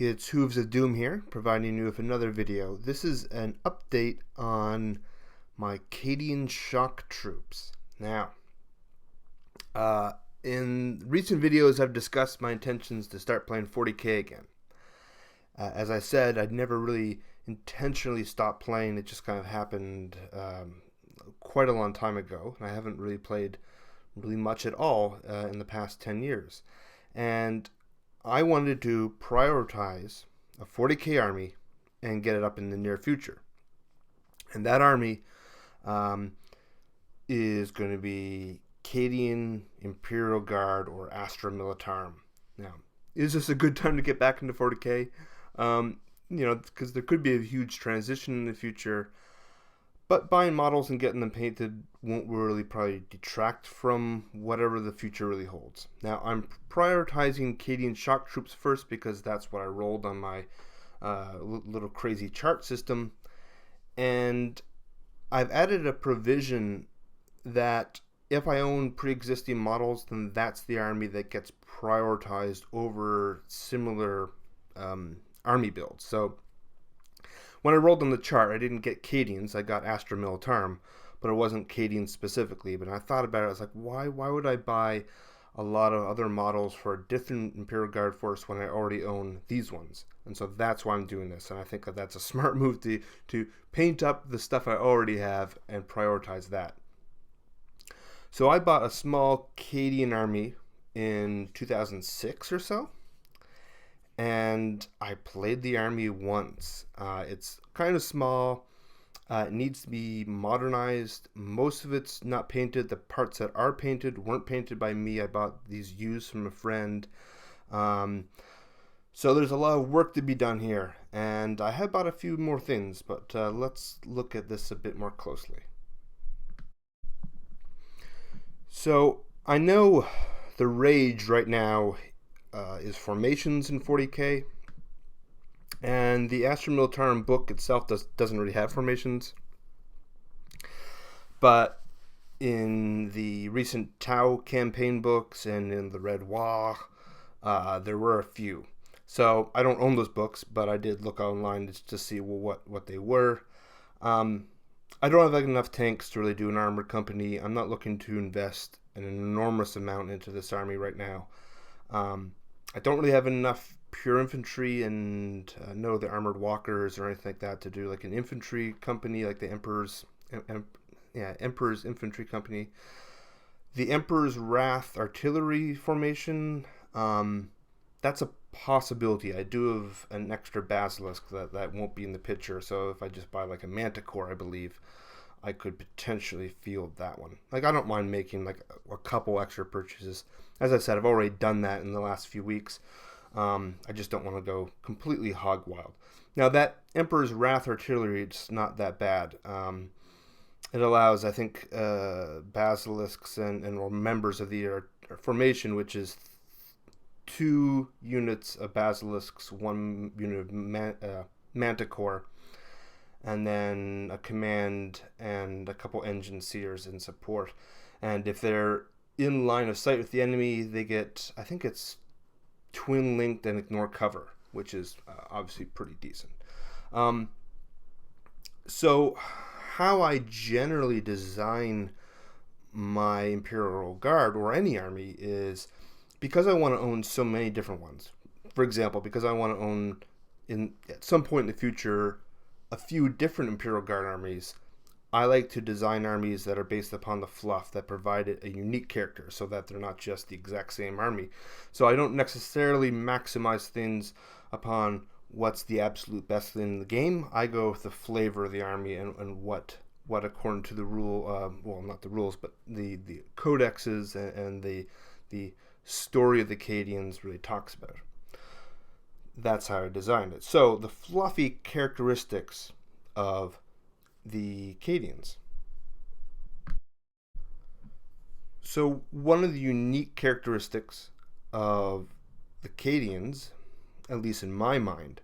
It's Hooves of Doom here, providing you with another video. This is an update on my Cadian Shock Troops. Now, in recent videos I've discussed my intentions to start playing 40k again. As I said, I'd never really intentionally stopped playing. It just kind of happened quite a long time ago, and I haven't really played really much at all in the past 10 years. And I wanted to prioritize a 40k army and get it up in the near future. And that army is going to be Cadian Imperial Guard or Astra Militarum. Now, is this a good time to get back into 40k? Because there could be a huge transition in the future. But buying models and getting them painted won't really probably detract from whatever the future really holds. Now, I'm prioritizing Cadian Shock Troops first because that's what I rolled on my little crazy chart system. And I've added a provision that if I own pre-existing models, then that's the army that gets prioritized over similar army builds. So when I rolled on the chart, I didn't get Cadians. I got Astra Militarum, but it wasn't Cadians specifically. But I thought about it. I was like, why would I buy a lot of other models for a different Imperial Guard force when I already own these ones? And so that's why I'm doing this. And I think that that's a smart move to paint up the stuff I already have and prioritize that. So I bought a small Cadian army in 2006 or so. And I played the army once. It's kind of small. It needs to be modernized. Most of it's not painted. The parts that are painted weren't painted by me. I bought these used from a friend. So there's a lot of work to be done here. And I have bought a few more things, but let's look at this a bit more closely. So I know the rage right now is formations in 40k, and the Astra Militarum book itself doesn't really have formations, but in the recent Tau campaign books and in the Red War, there were a few. So I don't own those books, but I did look online to see what they were. I don't have enough tanks to really do an armored company. I'm not looking to invest an enormous amount into this army right now. I don't really have enough pure infantry and no the armored walkers or anything like that to do like an infantry company like the Emperor's Infantry Company. The Emperor's Wrath artillery formation, that's a possibility. I do have an extra basilisk that won't be in the picture, so if I just buy like a manticore, I believe I could potentially field that one. Like, I don't mind making like a couple extra purchases. As I said, I've already done that in the last few weeks. I just don't want to go completely hog wild. Now, that Emperor's Wrath artillery, it's not that bad. It allows, I think, basilisks and or members of the formation, which is 2 units of basilisks, 1 unit of manticore, and then a command and a couple engine seers in support. And if they're in line of sight with the enemy, they get, I think it's twin linked and ignore cover, which is obviously pretty decent. So how I generally design my Imperial Guard or any army is because I want to own so many different ones. For example, because I want to own at some point in the future a few different Imperial Guard armies, I like to design armies that are based upon the fluff, that provide a unique character so that they're not just the exact same army. So I don't necessarily maximize things upon what's the absolute best thing in the game. I go with the flavor of the army and what according to the rule, well, not the rules, but the codexes and the story of the Cadians really talks about. That's how I designed it. So the fluffy characteristics of the Cadians. So one of the unique characteristics of the Cadians, at least in my mind,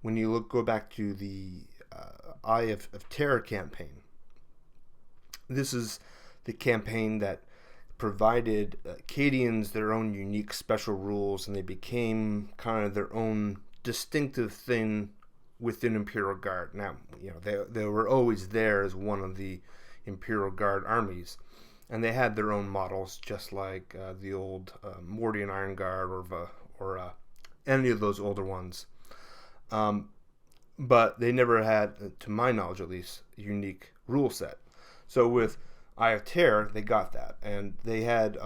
when you go back to the Eye of Terror campaign, this is the campaign that provided Cadians their own unique special rules, and they became kind of their own distinctive thing within Imperial Guard. Now, they were always there as one of the Imperial Guard armies, and they had their own models, just like the old Mordian Iron Guard or any of those older ones. But they never had, to my knowledge at least, a unique rule set. So with Eye of Terror, they got that, and they had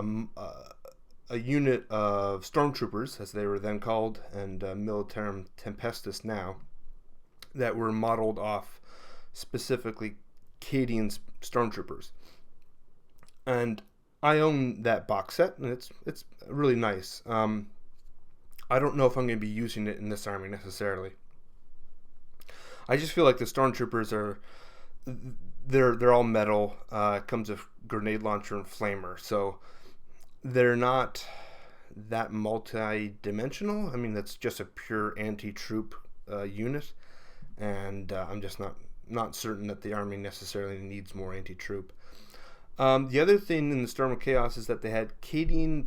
a unit of stormtroopers, as they were then called, and Militarum Tempestus now, that were modeled off specifically Cadian stormtroopers. And I own that box set, and it's really nice. I don't know if I'm going to be using it in this army necessarily. I just feel like the stormtroopers they're all metal. It comes with grenade launcher and flamer, so they're not that multi-dimensional. I mean, that's just a pure anti-troop unit, and I'm just not certain that the army necessarily needs more anti-troop. The other thing in the Storm of Chaos is that they had Cadian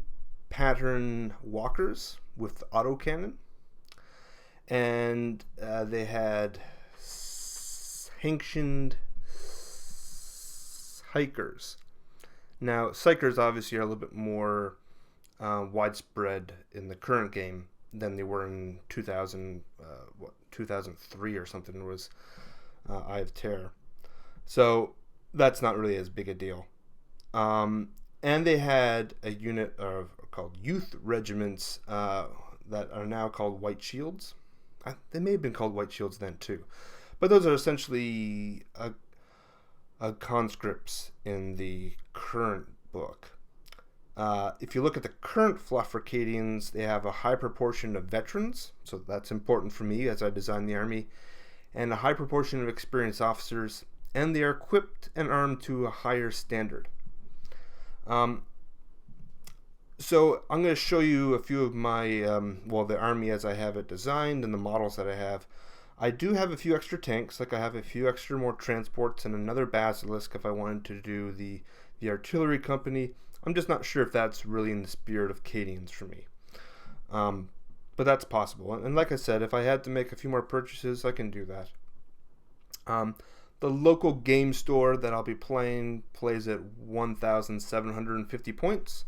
pattern walkers with autocannon, and they had sanctioned hikers. Now, psychers obviously are a little bit more widespread in the current game than they were in 2003 or something was Eye of Terror. So that's not really as big a deal. And they had a unit called youth regiments that are now called White Shields. They may have been called White Shields then too. But those are essentially conscripts in the current book. If you look at the current Fluff for Cadians, they have a high proportion of veterans, so that's important for me as I design the army, and a high proportion of experienced officers, and they are equipped and armed to a higher standard. So I'm going to show you a few of my, the army as I have it designed and the models that I have. I do have a few extra tanks, like I have a few extra more transports and another Basilisk if I wanted to do the artillery company. I'm just not sure if that's really in the spirit of Cadians for me. But that's possible. And like I said, if I had to make a few more purchases, I can do that. The local game store that I'll be playing plays at 1,750 points.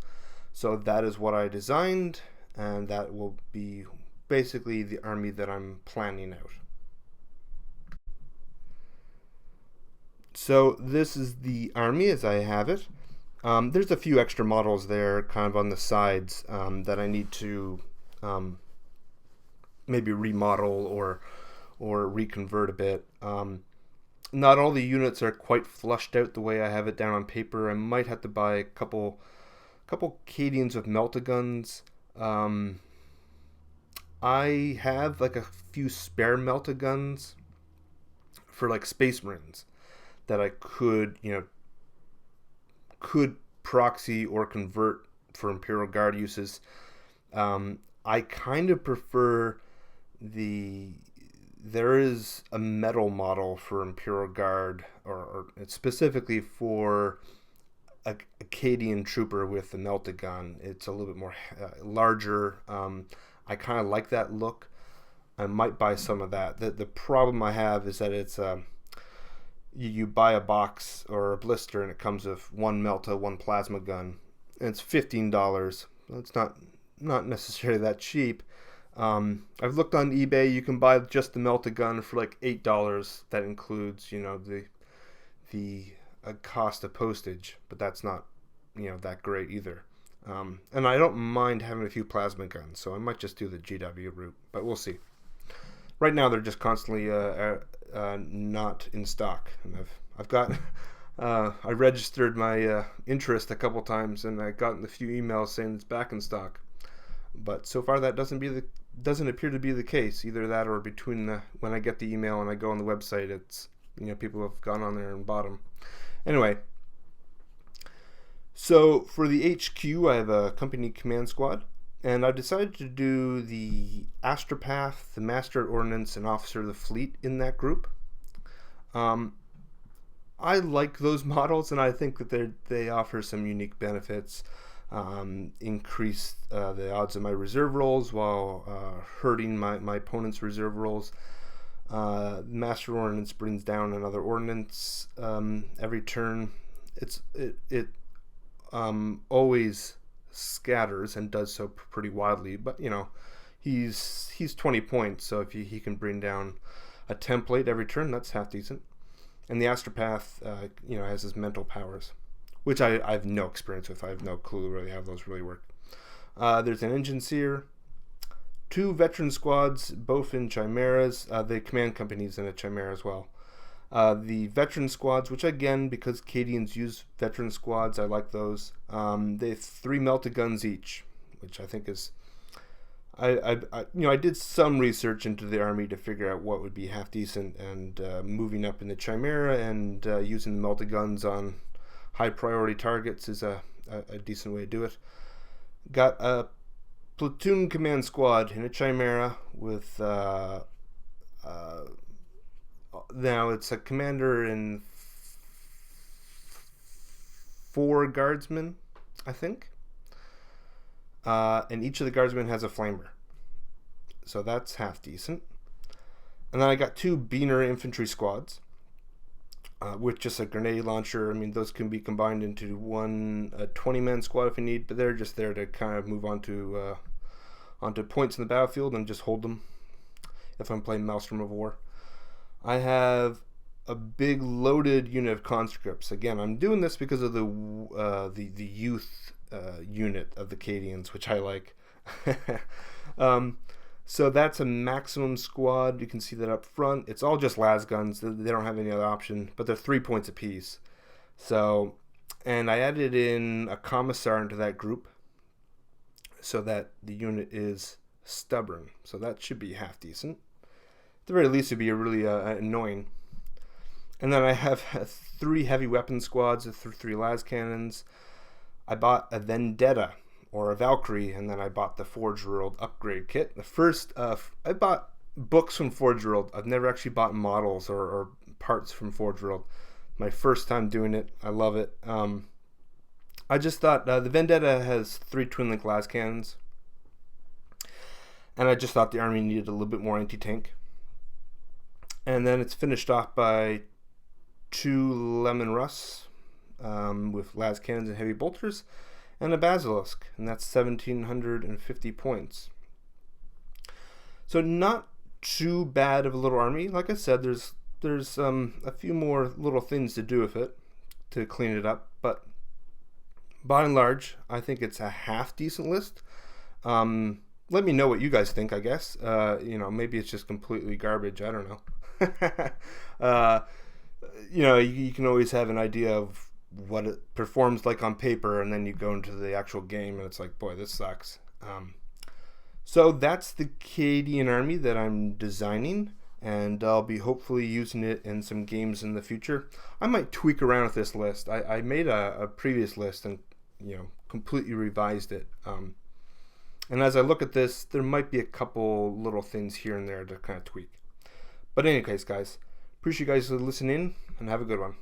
So that is what I designed, and that will be basically the army that I'm planning out. So this is the army as I have it. There's a few extra models there kind of on the sides that I need to maybe remodel or reconvert a bit. Not all the units are quite flushed out the way I have it down on paper. I might have to buy a couple Cadians with melta-guns. I have like a few spare melta-guns for like Space Marines that I could proxy or convert for Imperial Guard uses. I kind of prefer there is a metal model for Imperial Guard, or specifically for a Cadian trooper with the melta-gun. It's a little bit more larger. I kind of like that look. I might buy some of that. The problem I have is that it's you buy a box or a blister and it comes with one melta, one plasma gun, and it's $15. It's not necessarily that cheap. I've looked on eBay. You can buy just the melta gun for like $8. That includes the cost of postage, but that's not that great either. And I don't mind having a few plasma guns, so I might just do the GW route, but we'll see. Right now they're just constantly not in stock, and I've got I registered my interest a couple times, and I gotten a few emails saying it's back in stock, but so far that doesn't appear to be the case. Either that, or between when I get the email and I go on the website, it's people have gone on there and bought them. Anyway, so for the HQ, I have a company command squad, and I decided to do the Astropath, the Master at Ordnance, and Officer of the Fleet in that group. I like those models, and I think that they offer some unique benefits. increase the odds of my reserve rolls while hurting my opponent's reserve rolls. Master Ordnance brings down another ordnance every turn. It always scatters and does so pretty wildly, but you know, he's 20 points, so if he can bring down a template every turn, that's half decent. And the Astropath, you know, has his mental powers, which I have no experience with. I have no clue really how those really work. There's an Engine Seer, 2 veteran squads, both in chimeras. The command company's in a chimera as well. The veteran squads, which again, because Cadians use veteran squads, I like those. They have 3 melted guns each, which I think is... I did some research into the army to figure out what would be half decent, and moving up in the chimera and using the melted guns on high priority targets is a decent way to do it. Got a platoon command squad in a chimera with now it's a commander and 4 guardsmen, I think. And each of the guardsmen has a flamer, so that's half decent. And then I got 2 Beaner infantry squads with just a grenade launcher. I mean, those can be combined into one 20-man squad if you need, but they're just there to kind of move onto points in the battlefield and just hold them if I'm playing Maelstrom of War. I have a big loaded unit of conscripts. Again, I'm doing this because of the youth unit of the Cadians, which I like. So that's a maximum squad. You can see that up front. It's all just las guns. They don't have any other option, but they're 3 points apiece. So, and I added in a commissar into that group so that the unit is stubborn. So that should be half decent. At the very least, it'd be really annoying. And then I have 3 heavy weapon squads with 3 las cannons. I bought a Vendetta or a Valkyrie, and then I bought the Forge World upgrade kit. The first, I bought books from Forge World. I've never actually bought models or parts from Forge World. My first time doing it. I love it. I just thought the Vendetta has 3 twin link las cannons, and I just thought the army needed a little bit more anti-tank. And then it's finished off by 2 Lemon Russ with las cannons and heavy bolters, and a Basilisk, and that's 1,750 points. So not too bad of a little army. Like I said, there's a few more little things to do with it to clean it up, but by and large, I think it's a half decent list. Let me know what you guys think, I guess. You know, maybe it's just completely garbage. I don't know. You know, you can always have an idea of what it performs like on paper, and then you go into the actual game and it's like, boy, this sucks. So that's the Cadian army that I'm designing, and I'll be hopefully using it in some games in the future. I might tweak around with this list. I made a previous list and, you know, completely revised it. And as I look at this, there might be a couple little things here and there to kind of tweak. But in any case, guys, appreciate you guys listening, and have a good one.